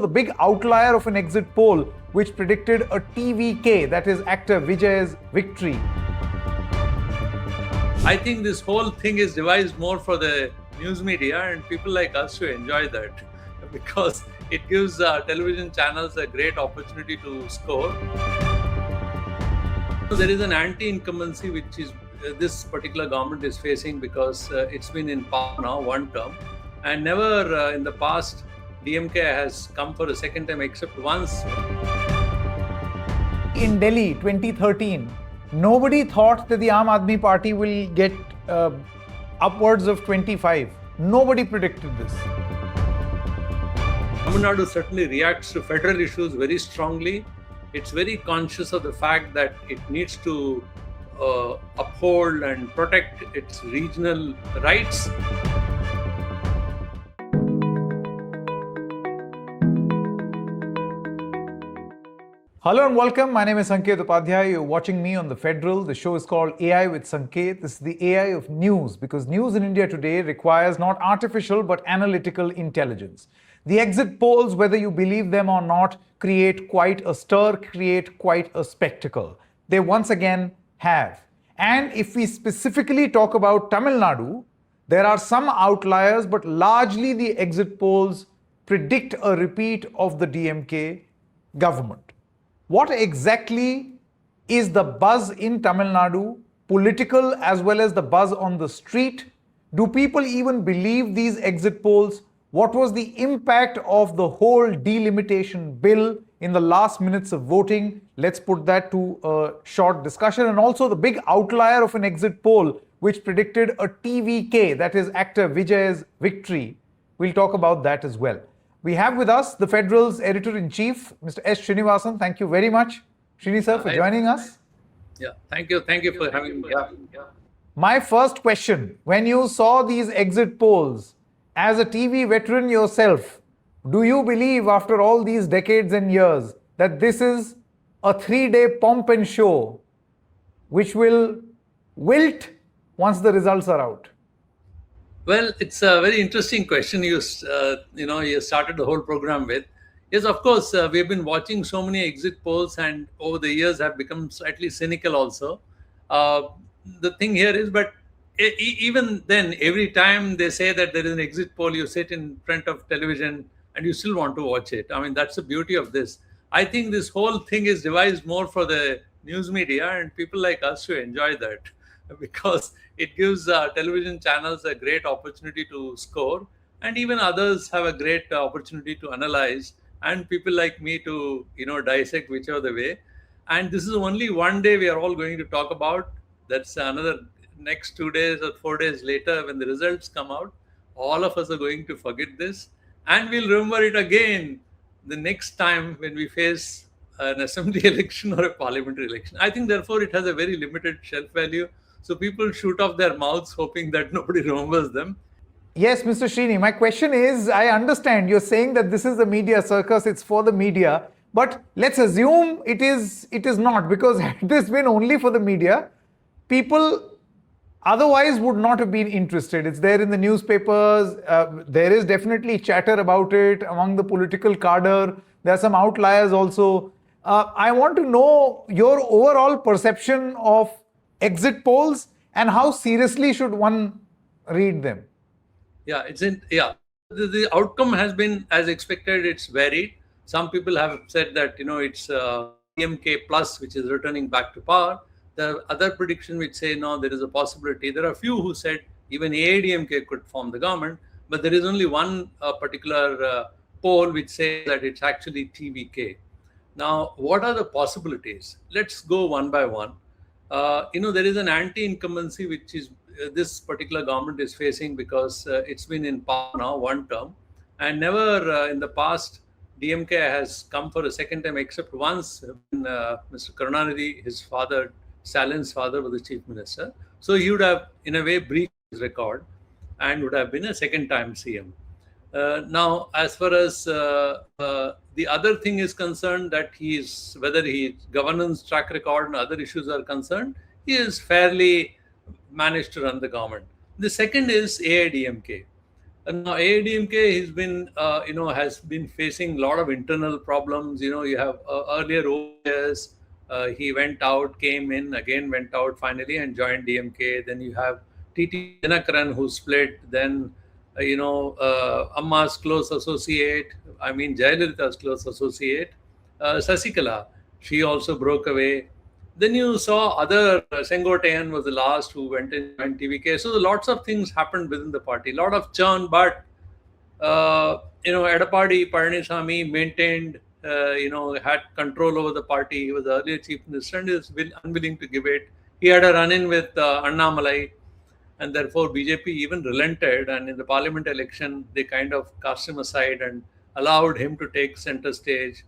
The big outlier of an exit poll which predicted a TVK, that is actor Vijay's victory. I think this whole thing is devised more for the news media and people like us to enjoy that because it gives television channels a great opportunity to score. So there is an anti-incumbency which is this particular government is facing because it's been in power now one term, and never in the past DMK has come for a second time except once. In Delhi 2013, nobody thought that the AAP party will get upwards of 25. Nobody predicted this. Tamil Nadu certainly reacts to federal issues very strongly. It's very conscious of the fact that it needs to uphold and protect its regional rights. Hello and welcome. My name is Sanket Upadhyay. You're watching me on The Federal. The show is called AI with Sanket. This is the AI of news because news in India today requires not artificial but analytical intelligence. The exit polls, whether you believe them or not, create quite a stir, create quite a spectacle. They once again have. And if we specifically talk about Tamil Nadu, there are some outliers, but largely the exit polls predict a repeat of the DMK government. What exactly is the buzz in Tamil Nadu, political as well as the buzz on the street? Do people even believe these exit polls? What was the impact of the whole delimitation bill in the last minutes of voting? Let's put that to a short discussion. And also the big outlier of an exit poll which predicted a TVK, that is actor Vijay's victory. We'll talk about that as well. We have with us the Federal's Editor-in-Chief, Mr. S. Srinivasan. Thank you very much, Srini sir, for joining us. Yeah, thank you. Thank you for having me. Yeah. My first question, when you saw these exit polls, as a TV veteran yourself, do you believe after all these decades and years that this is a 3-day pomp and show which will wilt once the results are out? Well, it's a very interesting question you started the whole program with. Yes, of course, we've been watching so many exit polls and over the years have become slightly cynical also. The thing here is, but even then, every time they say that there is an exit poll, you sit in front of television and you still want to watch it. I mean, that's the beauty of this. I think this whole thing is devised more for the news media and people like us to enjoy that because it gives television channels a great opportunity to score, and even others have a great opportunity to analyze, and people like me to dissect whichever the way. And this is only one day we are all going to talk about. That's another next 2 days or 4 days later when the results come out. All of us are going to forget this, and we'll remember it again the next time when we face an assembly election or a parliamentary election. I think therefore it has a very limited shelf value. So people shoot off their mouths hoping that nobody remembers them. Yes, Mr. Srini, my question is, I understand you're saying that this is the media circus, it's for the media, but let's assume it is not, because had this been only for the media, people otherwise would not have been interested. It's there in the newspapers. There is definitely chatter about it among the political cadre. There are some outliers also. I want to know your overall perception of exit polls and how seriously should one read them? Yeah, the outcome has been as expected. It's varied. Some people have said that it's DMK plus, which is returning back to power. There are other predictions which say no, there is a possibility. There are a few who said even AIADMK could form the government, but there is only one particular poll which says that it's actually TVK. Now, what are the possibilities? Let's go one by one. There is an anti-incumbency which is this particular government is facing because it's been in power now one term, and never in the past DMK has come for a second time except once when Mr. Karunanidhi, his father, Stalin's father, was the chief minister. So he would have in a way breached his record and would have been a second time CM. Now, as far as the other thing is concerned, that whether his governance track record and other issues are concerned, he has fairly managed to run the government. The second is AIADMK. Now AIADMK has been facing a lot of internal problems. You have earlier OS, he went out, came in, again went out finally and joined DMK. Then you have TT Dinakaran who split. Then Amma's close associate, Jayalalitha's close associate, Sasikala, she also broke away. Then you saw other, Sengotayan was the last who went in joined TVK. So lots of things happened within the party, a lot of churn, but Edapadi Palaniswamy maintained, had control over the party. He was the earlier chief minister and is unwilling to give it. He had a run-in with Annamalai, and therefore BJP even relented. And in the parliament election, they kind of cast him aside and allowed him to take center stage.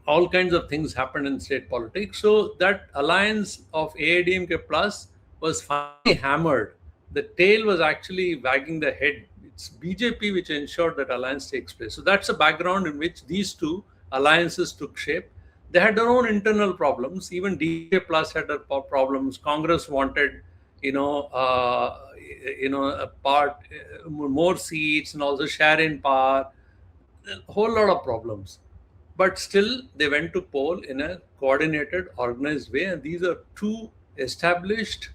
All kinds of things happened in state politics. So that alliance of AIADMK plus was finally hammered. The tail was actually wagging the head. It's BJP which ensured that alliance takes place. So that's a background in which these two alliances took shape. They had their own internal problems. Even DMK plus had their problems. Congress wanted, a part, more seats and also share in power. A whole lot of problems. But still, they went to poll in a coordinated, organized way. And these are two established,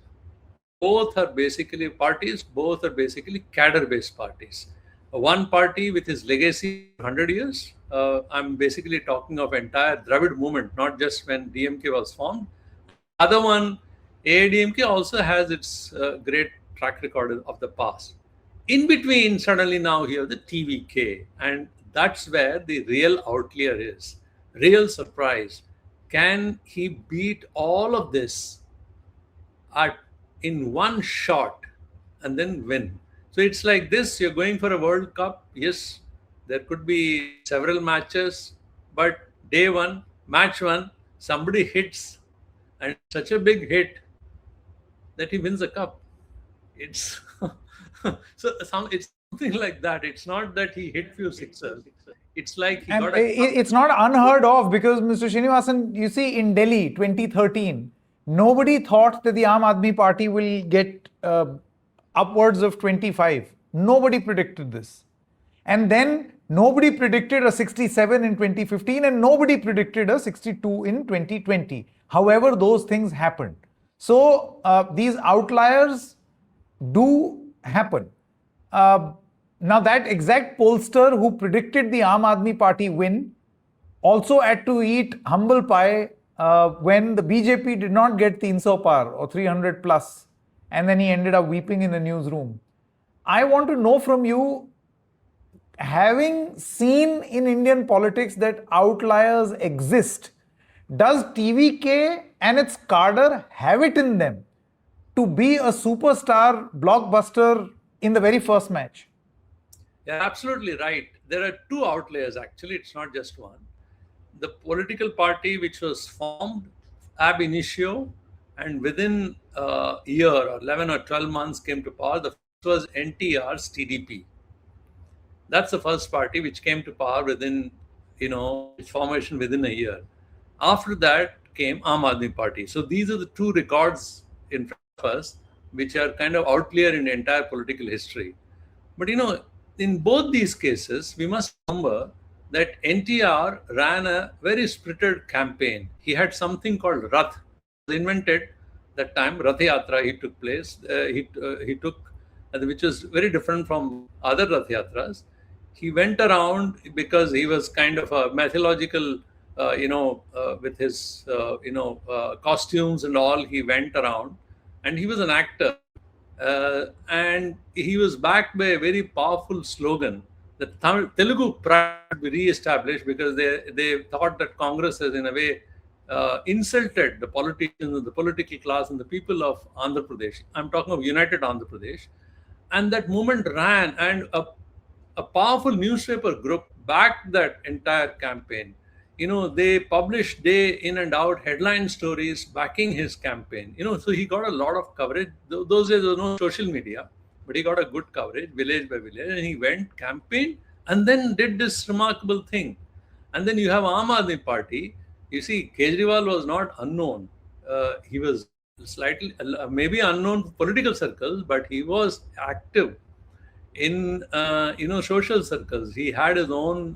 both are basically parties, both are basically cadre-based parties. One party with his legacy 100 years, I'm basically talking of entire Dravid movement, not just when DMK was formed. Other one, AIADMK also has its great track record of the past. In between, suddenly now here, the TVK. And that's where the real outlier is. Real surprise. Can he beat all of this in one shot and then win? So it's like this, you're going for a World Cup. Yes, there could be several matches, but day one, match one, somebody hits, and such a big hit that he wins the cup. It's it's something like that. It's not that he hit few sixers. It's like he got it's not unheard of, because Mr. Srinivasan, you see, in Delhi 2013, nobody thought that the Aam Aadmi Party will get upwards of 25. Nobody predicted this. And then nobody predicted a 67 in 2015 and nobody predicted a 62 in 2020. However, those things happened. So these outliers do happen. Now that exact pollster who predicted the Aam Aadmi Party win also had to eat humble pie when the BJP did not get 300 par or 300 plus, and then he ended up weeping in the newsroom. I want to know from you, having seen in Indian politics that outliers exist, does TVK and its cadre have it in them to be a superstar blockbuster in the very first match? You're absolutely right. There are two outliers, actually. It's not just one. The political party which was formed ab initio and within a year or 11 or 12 months came to power. The first was NTR's TDP. That's the first party which came to power within, its formation within a year. After that came Aam Aadmi Party. So these are the two records in front of us which are kind of outlier in the entire political history. But in both these cases, we must remember that NTR ran a very spirited campaign. He had something called Rath. It was invented that time. Rath Yatra he took place. He took, which was very different from other Rath Yatras. He went around because he was kind of a mythological, with his, costumes and all. He went around, and he was an actor. And he was backed by a very powerful slogan that Telugu pride should be re-established, because they thought that Congress has in a way insulted the politicians and the political class and the people of Andhra Pradesh. I'm talking of United Andhra Pradesh. And that movement ran, and a powerful newspaper group backed that entire campaign. They published day in and out headline stories backing his campaign. So he got a lot of coverage. Those days there was no social media, but he got a good coverage, village by village, and he went, campaigned, and then did this remarkable thing. And then you have Aam Aadmi Party. You see, Kejriwal was not unknown. He was slightly, maybe unknown political circles, but he was active in social circles. He had his own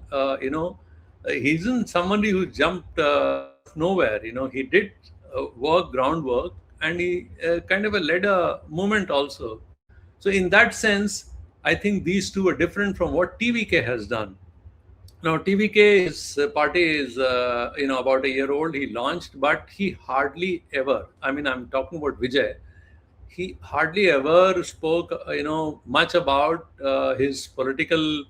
he isn't somebody who jumped nowhere. He did groundwork, and he kind of led a movement also. So in that sense, I think these two are different from what TVK has done. Now, TVK's party is, about a year old. He launched, but he hardly ever, I mean, I'm talking about Vijay, he hardly ever spoke, much about his political,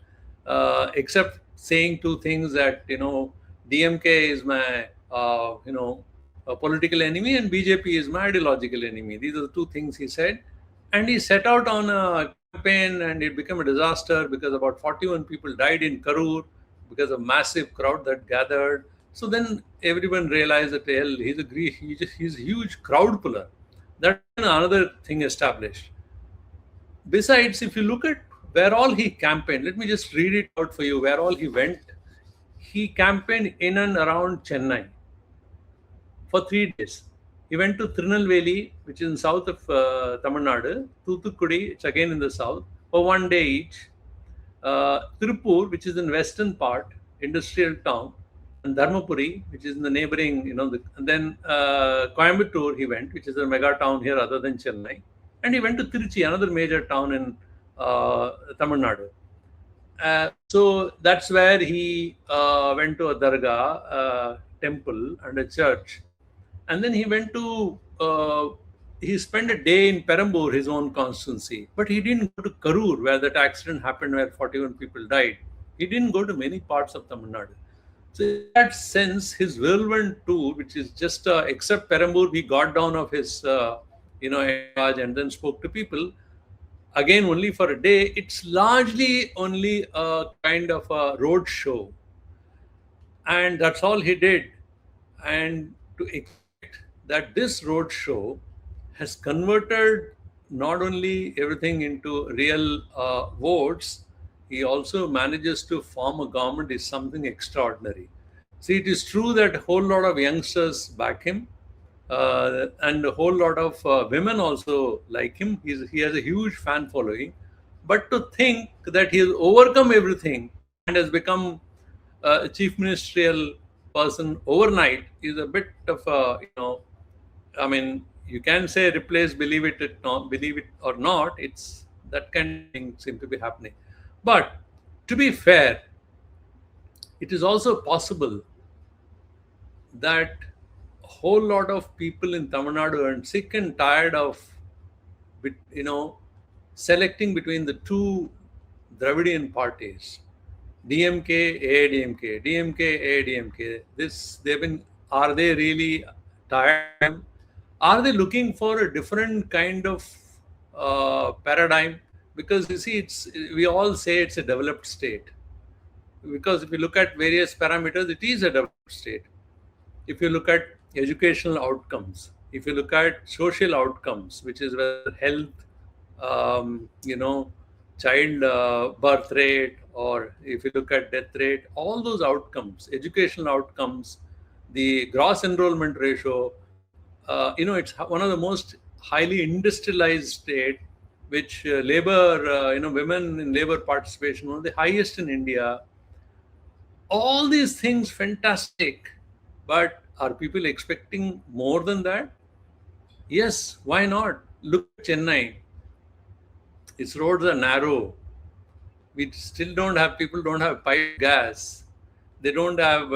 except saying two things that, DMK is my, a political enemy and BJP is my ideological enemy. These are the two things he said. And he set out on a campaign, and it became a disaster because about 41 people died in Karur because of massive crowd that gathered. So then everyone realized that, hell, he's a huge crowd puller. That's another thing established. Besides, if you look at where all he campaigned, let me just read it out for you where all he went. He campaigned in and around Chennai for 3 days. He went to Tirunelveli, which is in south of Tamil Nadu, Thoothukudi, it's again in the south, for 1 day each. Tirupur, which is in western part, industrial town, and Dharmapuri, which is in the neighboring, and then Coimbatore he went, which is a mega town here other than Chennai. And he went to Tiruchi, another major town in Tamil Nadu. So that's where he went to a dargah, temple, and a church. And then he went to, he spent a day in Perambur, his own constituency. But he didn't go to Karur, where that accident happened, where 41 people died. He didn't go to many parts of Tamil Nadu. So in that sense, his whirlwind tour, which is just, except Perambur, he got down of his, and then spoke to people. Again, only for a day. It's largely only a kind of a road show. And that's all he did. And to expect that this road show has converted not only everything into real votes, he also manages to form a government is something extraordinary. See, it is true that a whole lot of youngsters back him, and a whole lot of women also like him. He has a huge fan following. But to think that he has overcome everything and has become a chief ministerial person overnight is a bit of a, I mean, you can say replace, believe it or not. It's that kind of thing seem to be happening. But to be fair, it is also possible that a whole lot of people in Tamil Nadu are sick and tired of, selecting between the two Dravidian parties, DMK, AIADMK, DMK, AIADMK. Are they really tired? Are they looking for a different kind of paradigm? Because you see, we all say it's a developed state. Because if you look at various parameters, it is a developed state. If you look at educational outcomes, if you look at social outcomes, which is whether health, child birth rate, or if you look at death rate, all those outcomes, educational outcomes, the gross enrollment ratio, it's one of the most highly industrialized state, which labor, women in labor participation, one of the highest in India. All these things fantastic, but are people expecting more than that? Yes, why not? Look at Chennai. Its roads are narrow. We still people don't have pipe gas. They don't have,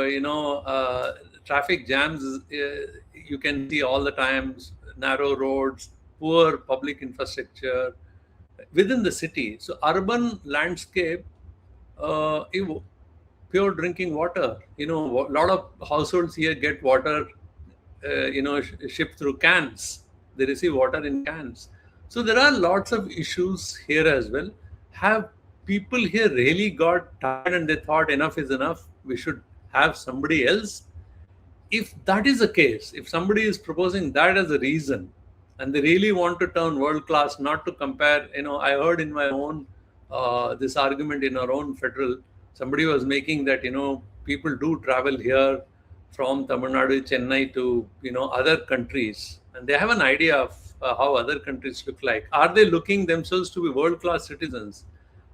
traffic jams. You can see all the times, narrow roads, poor public infrastructure within the city. So urban landscape, pure drinking water. A lot of households here get water, shipped through cans. They receive water in cans. So there are lots of issues here as well. Have people here really got tired and they thought enough is enough? We should have somebody else. If that is the case, if somebody is proposing that as a reason, and they really want to turn world class, not to compare, I heard in my own, this argument in our own federal, somebody was making that, people do travel here from Tamil Nadu, Chennai to, other countries, and they have an idea of how other countries look like. Are they looking themselves to be world class citizens?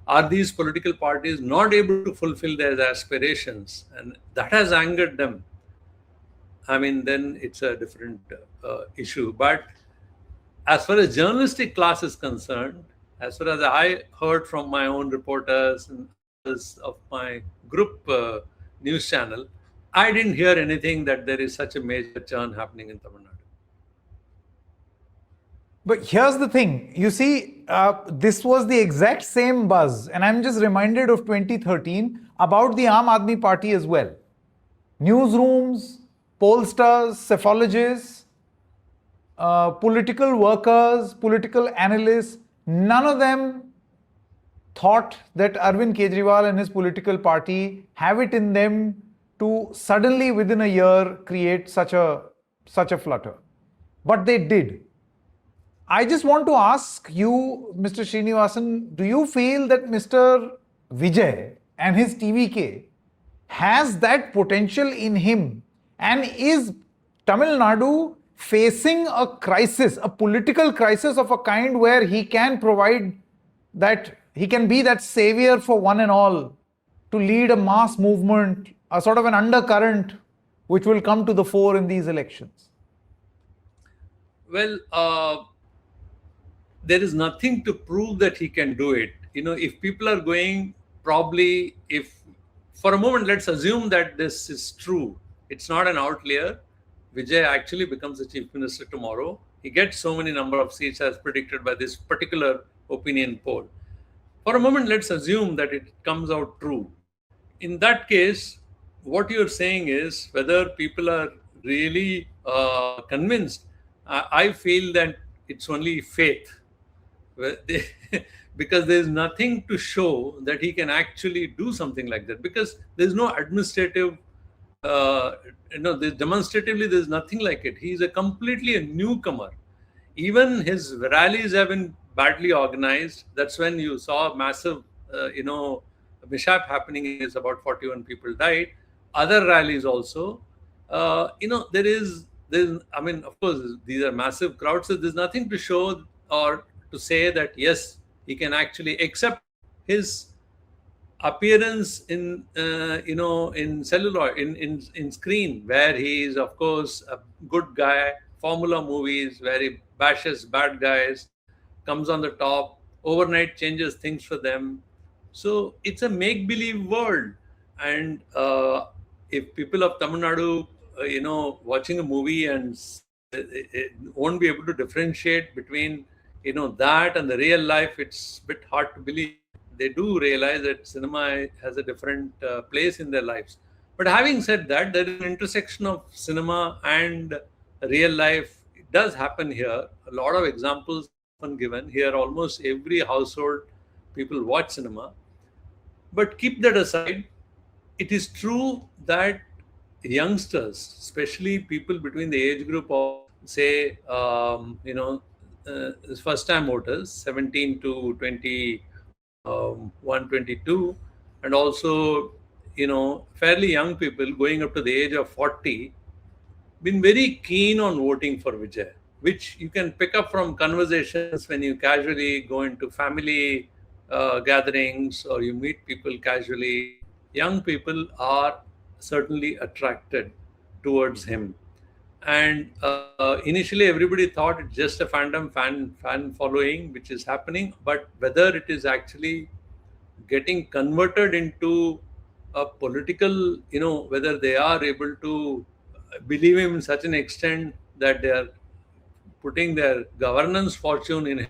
are these political parties not able to fulfill their aspirations, and that has angered them. I mean, then it's a different issue. But as far as journalistic class is concerned, as far as I heard from my own reporters and others of my group news channel, I didn't hear anything that there is such a major churn happening in Tamil Nadu. But here's the thing. You see, this was the exact same buzz. And I'm just reminded of 2013 about the Aam Aadmi Party as well. Newsrooms, pollsters, psephologists, political workers, political analysts, none of them thought that Arvind Kejriwal and his political party have it in them to suddenly within a year create such a flutter. But they did. I just want to ask you, Mr. Srinivasan, do you feel that Mr. Vijay and his TVK has that potential in him? And is Tamil Nadu facing a crisis, a political crisis of a kind where he can provide that, he can be that savior for one and all to lead a mass movement, a sort of an undercurrent which will come to the fore in these elections? Well, there is nothing to prove that he can do it. If people are going, probably, if for a moment, let's assume that this is true. It's not an outlier. Vijay actually becomes the chief minister tomorrow. He gets so many number of seats as predicted by this particular opinion poll. For a moment, let's assume that it comes out true. In that case, what you're saying is whether people are really convinced. I feel that it's only faith. Because there's nothing to show that he can actually do something like that, because there's no administrative demonstratively there's nothing like it. He's a completely a newcomer. Even his rallies have been badly organized. That's when you saw massive mishap happening. Is about 41 people died. Other rallies also, there's I mean, of course these are massive crowds, so there's nothing to show or to say that yes, he can actually, accept his appearance in in celluloid, in screen, where he is of course a good guy. Formula movies where he bashes bad guys, comes on the top, overnight changes things for them. So it's a make-believe world. And if people of Tamil Nadu, watching a movie and won't be able to differentiate between that and the real life, it's a bit hard to believe. They do realize that cinema has a different place in their lives. But having said that, there is an intersection of cinema and real life. It does happen here. A lot of examples often given here. Almost every household, people watch cinema. But keep that aside. It is true that youngsters, especially people between the age group of, say, first-time voters, 17 to 21, 22, and also, fairly young people going up to the age of 40, been very keen on voting for Vijay, which you can pick up from conversations when you casually go into family gatherings or you meet people casually. Young people are certainly attracted towards him. And initially, everybody thought it's just a fan following, which is happening. But whether it is actually getting converted into a political, whether they are able to believe him in such an extent that they are putting their governance fortune in his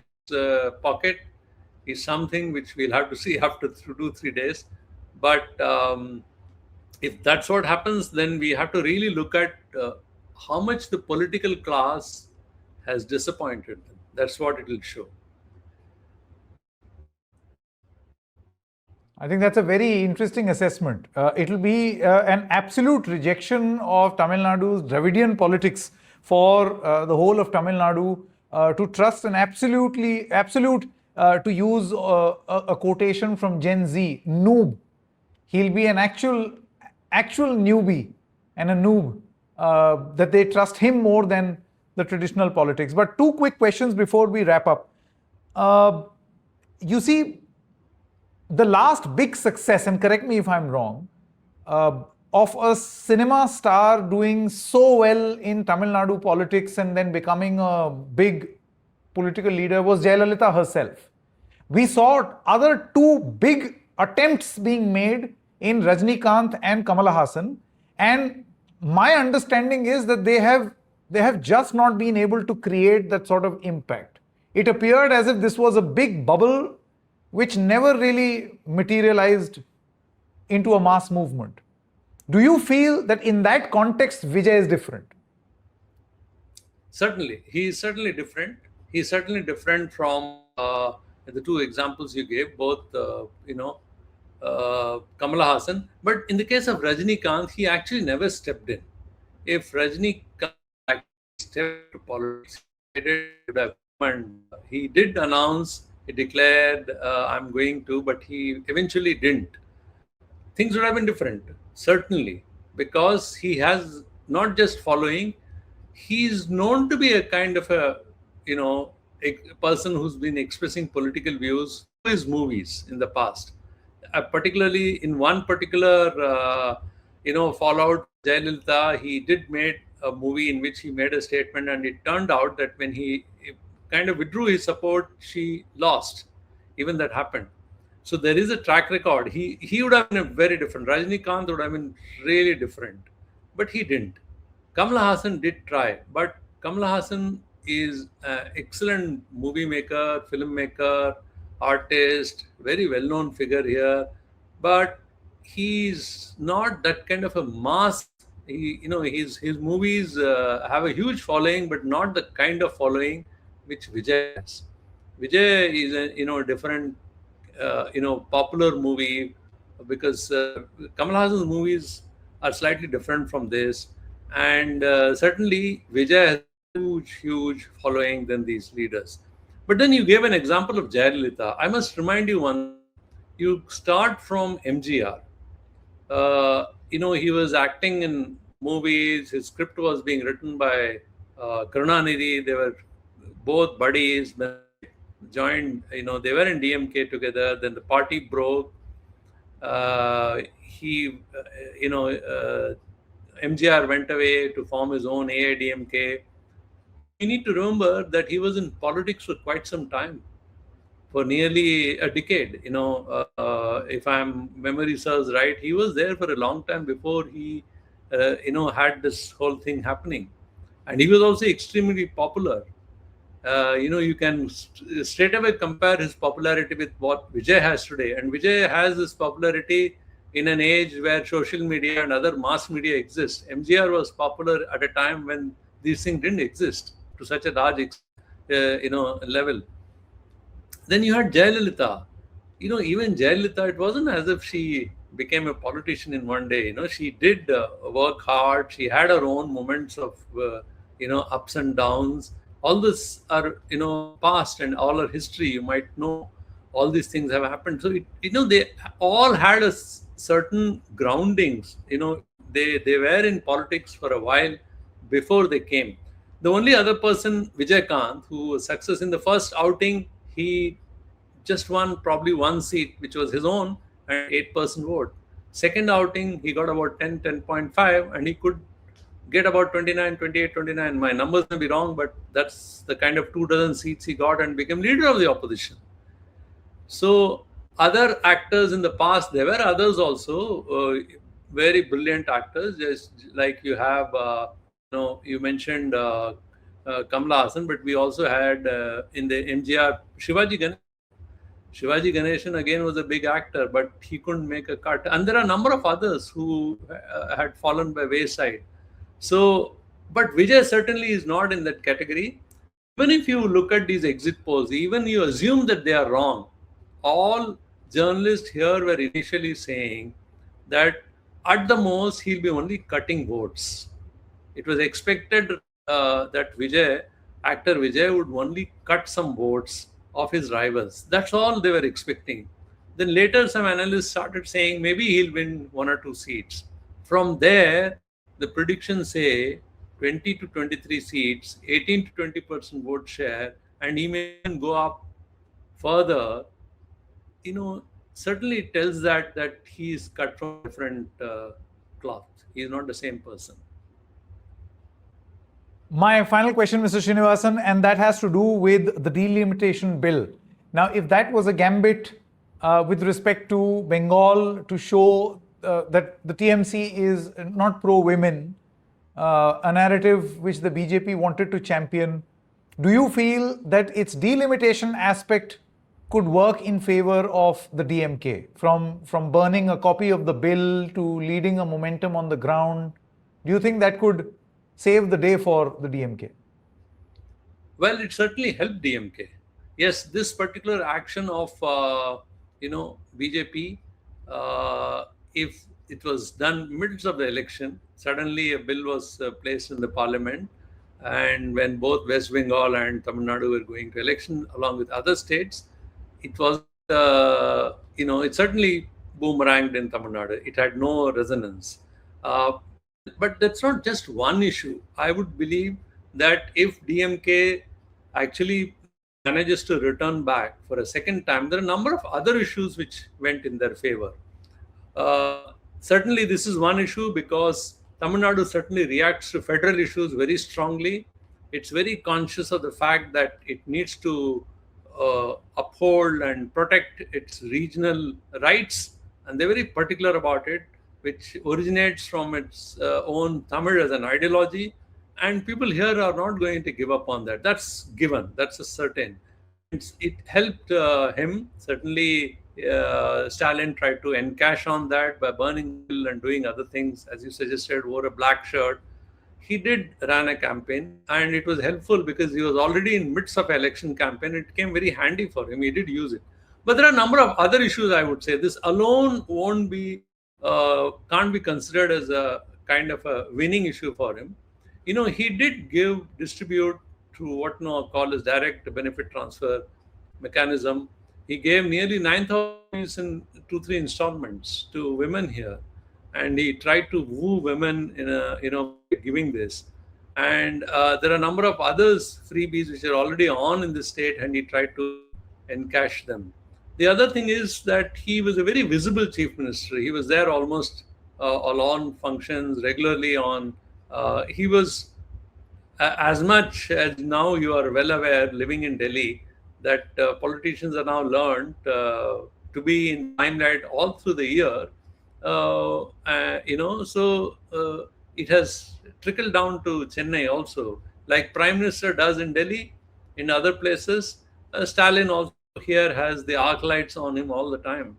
pocket, is something which we'll have to see after 2-3 days. But if that's what happens, then we have to really look at how much the political class has disappointed them. That's what it will show. I think that's a very interesting assessment. It will be an absolute rejection of Tamil Nadu's Dravidian politics for the whole of Tamil Nadu to trust an absolute, to use a quotation from Gen Z, noob. He'll be an actual newbie and a noob, that they trust him more than the traditional politics. But two quick questions before we wrap up. You see, the last big success, and correct me if I'm wrong, of a cinema star doing so well in Tamil Nadu politics and then becoming a big political leader was Jayalalitha herself. We saw other two big attempts being made in Rajnikant and Kamala Hassan, and my understanding is that they have just not been able to create that sort of impact. It appeared as if this was a big bubble which never really materialized into a mass movement. Do you feel that in that context, Vijay is different? Certainly, he is certainly different. He is certainly different from the two examples you gave, both Kamala Hassan. But in the case of Rajnikant, he actually never stepped in. If Rajnikant actually stepped into politics, he did announce, he declared, I'm going to, but he eventually didn't. Things would have been different, certainly, because he has not just following, he's known to be a kind of a person who's been expressing political views through his movies in the past. Particularly in one particular, fallout, Jayalalitha, he did made a movie in which he made a statement, and it turned out that when he kind of withdrew his support, she lost. Even that happened. So there is a track record. He would have been very different. Rajnikant would have been really different, but he didn't. Kamala Hassan did try, but Kamala Hassan is an excellent movie maker, filmmaker, artist, very well-known figure here, but he's not that kind of a mass. His movies have a huge following, but not the kind of following which Vijay has. Vijay is a different, popular movie, because Kamal Hassan's movies are slightly different from this, and certainly Vijay has a huge following than these leaders. But then you gave an example of Jayalalitha. I must remind you one. You start from MGR. He was acting in movies. His script was being written by Karunanidhi. They were both buddies. Joined, they were in DMK together. Then the party broke. MGR went away to form his own AIADMK. You need to remember that he was in politics for quite some time, for nearly a decade. If memory serves right, he was there for a long time before he, had this whole thing happening, and he was also extremely popular. You can straight away compare his popularity with what Vijay has today, and Vijay has this popularity in an age where social media and other mass media exist. MGR was popular at a time when these things didn't exist to such a large, level. Then you had Jayalalitha. Even Jayalalitha, it wasn't as if she became a politician in one day. She did work hard. She had her own moments of, ups and downs. All this are, past, and all our history. You might know all these things have happened. So, they all had a certain groundings. They were in politics for a while before they came. The only other person, Vijay Kant, who was success in the first outing, he just won probably one seat, which was his own, and 8% vote. Second outing, he got about 10.5, and he could get about 29, 28, 29. My numbers may be wrong, but that's the kind of 24 seats he got and became leader of the opposition. So other actors in the past, there were others also, very brilliant actors, just like you have, you mentioned Kamala Hassan, but we also had in the MGR, Shivaji Ganesan. Shivaji Ganesan again was a big actor, but he couldn't make a cut. And there are a number of others who had fallen by wayside. So, but Vijay certainly is not in that category. Even if you look at these exit polls, even you assume that they are wrong, all journalists here were initially saying that at the most he'll be only cutting votes. It was expected that actor Vijay would only cut some votes of his rivals. That's all they were expecting. Then later some analysts started saying maybe he'll win 1 or 2 seats. From there, the predictions say 20 to 23 seats, 18 to 20% vote share, and he may even go up further. certainly tells that he is cut from different cloth. He is not the same person. My final question, Mr. Srinivasan, and that has to do with the delimitation bill. Now, if that was a gambit with respect to Bengal to show that the TMC is not pro-women, a narrative which the BJP wanted to champion, do you feel that its delimitation aspect could work in favor of the DMK? From burning a copy of the bill to leading a momentum on the ground, do you think that could save the day for the DMK? Well, it certainly helped DMK. Yes, this particular action of BJP, if it was done midst of the election, suddenly a bill was placed in the parliament, and when both West Bengal and Tamil Nadu were going to election along with other states, it was it certainly boomeranged in Tamil Nadu. It had no resonance. But that's not just one issue. I would believe that if DMK actually manages to return back for a second time, there are a number of other issues which went in their favor. Certainly, this is one issue because Tamil Nadu certainly reacts to federal issues very strongly. It's very conscious of the fact that it needs to uphold and protect its regional rights, and they're very particular about it, which originates from its own Tamil as an ideology. And people here are not going to give up on that. That's given. That's a certain. It helped him. Certainly, Stalin tried to encash on that by burning the bill and doing other things. As you suggested, wore a black shirt. He did run a campaign, and it was helpful because he was already in midst of election campaign. It came very handy for him. He did use it. But there are a number of other issues, I would say. This alone won't be can't be considered as a kind of a winning issue for him. He did distribute through what now called as direct benefit transfer mechanism. He gave nearly 9,000 in 2-3 installments to women here, and he tried to woo women in giving this. And there are a number of others freebies which are already on in the state, and he tried to encash them. The other thing is that he was a very visible chief minister. He was there almost on functions regularly. He was as much as now you are well aware, living in Delhi, that politicians are now learned to be in limelight all through the year. So it has trickled down to Chennai also, like Prime Minister does in Delhi, in other places. Stalin also here has the arc lights on him all the time.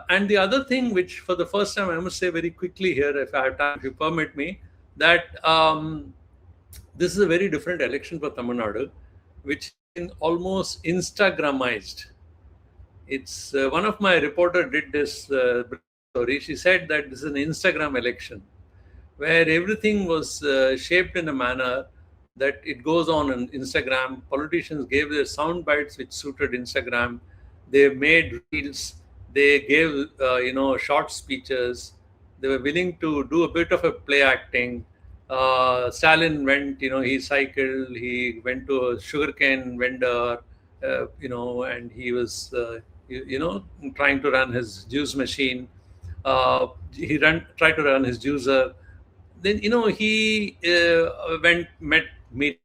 And the other thing, which for the first time I must say very quickly here, if I have time, if you permit me, that this is a very different election for Tamil Nadu, which is almost Instagramized. It's one of my reporter did this story. She said that this is an Instagram election, where everything was shaped in a manner that it goes on Instagram. Politicians gave their sound bites which suited Instagram. They made reels. They gave short speeches. They were willing to do a bit of a play acting. Stalin went, he cycled. He went to a sugarcane vendor, and he was, trying to run his juice machine. He tried to run his juicer. Then he meet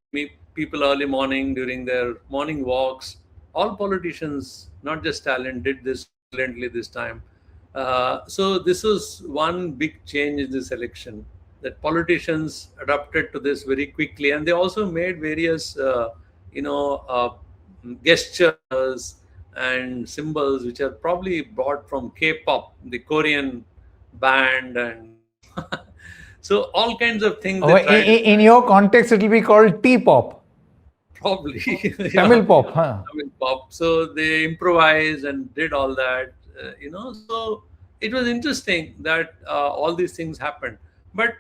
people early morning during their morning walks. All politicians, not just Stalin, did this brilliantly this time. So this was one big change in this election, that politicians adapted to this very quickly, and they also made various gestures and symbols which are probably brought from K-pop, the Korean band, and so all kinds of things. In your context, it will be called T-pop. Probably. Tamil pop, huh? Tamil pop. So they improvised and did all that, So it was interesting that all these things happened. But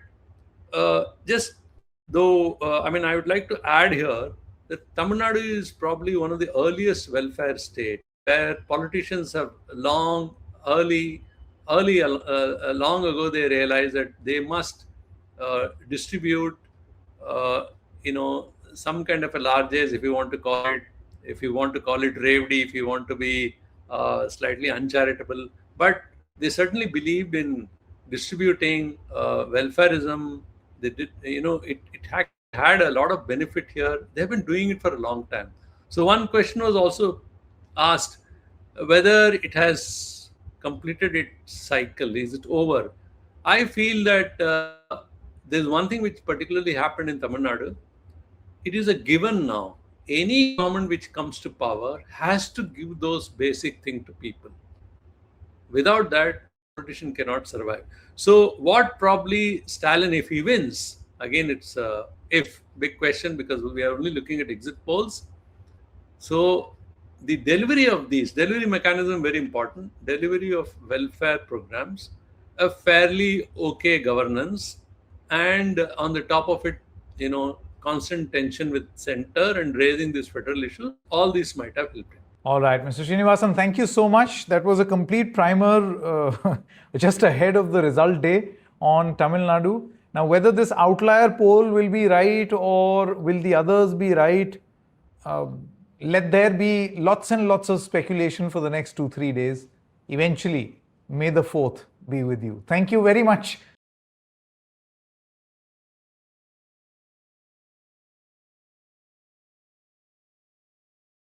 just though, I would like to add here that Tamil Nadu is probably one of the earliest welfare states where politicians have long ago they realized that they must distribute, some kind of a largesse, if you want to call it Dravidian, if you want to be slightly uncharitable, but they certainly believed in distributing welfareism. They did, it had a lot of benefit here. They've been doing it for a long time. So one question was also asked whether it has completed its cycle. Is it over? I feel that there's one thing which particularly happened in Tamil Nadu. It is a given now. Any government which comes to power has to give those basic things to people. Without that, politician cannot survive. So, what probably Stalin, if he wins, again, it's a if big question because we are only looking at exit polls. So, the delivery mechanism very important. Delivery of welfare programs, a fairly okay governance, and on the top of it, constant tension with center and raising this federal issue. All these might have helped. All right, Mr. Srinivasan, thank you so much. That was a complete primer just ahead of the result day on Tamil Nadu. Now, whether this outlier poll will be right or will the others be right, let there be lots and lots of speculation for the next 2-3 days. Eventually, may the 4th be with you. Thank you very much